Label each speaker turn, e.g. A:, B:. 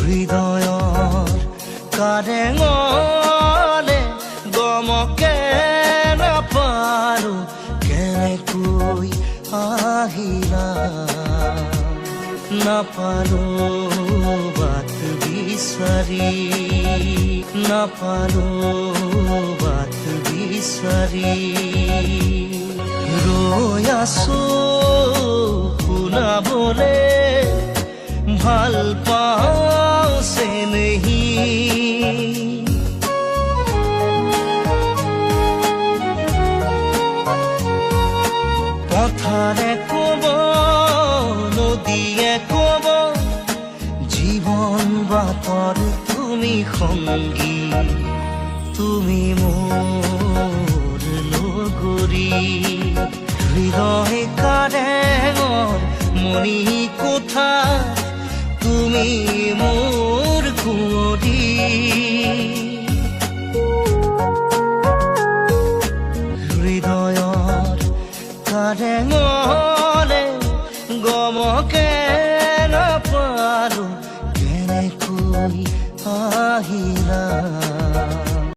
A: হৃদয়ৰ কাৰেঙলে গমকে নাপাৰো কেনেকৈ আহিলা নাপালো বাট বিচাৰি নাপালো বাট বিচাৰি ৰৈ আছো শুনাবলে ভাল পাওঁ চেনেহী পথাৰে ক'ব নদীয়ে ক'ব জীৱন বাটৰ তুমি সংগী তুমি মোৰ লগৰী হৃদয় কাৰেঙৰ মণি কোঠা তুমি মোৰ কুঁৱৰী হৃদয়ৰ কাৰেঙলে গমকে নাপাৰো কেনেকৈ আহি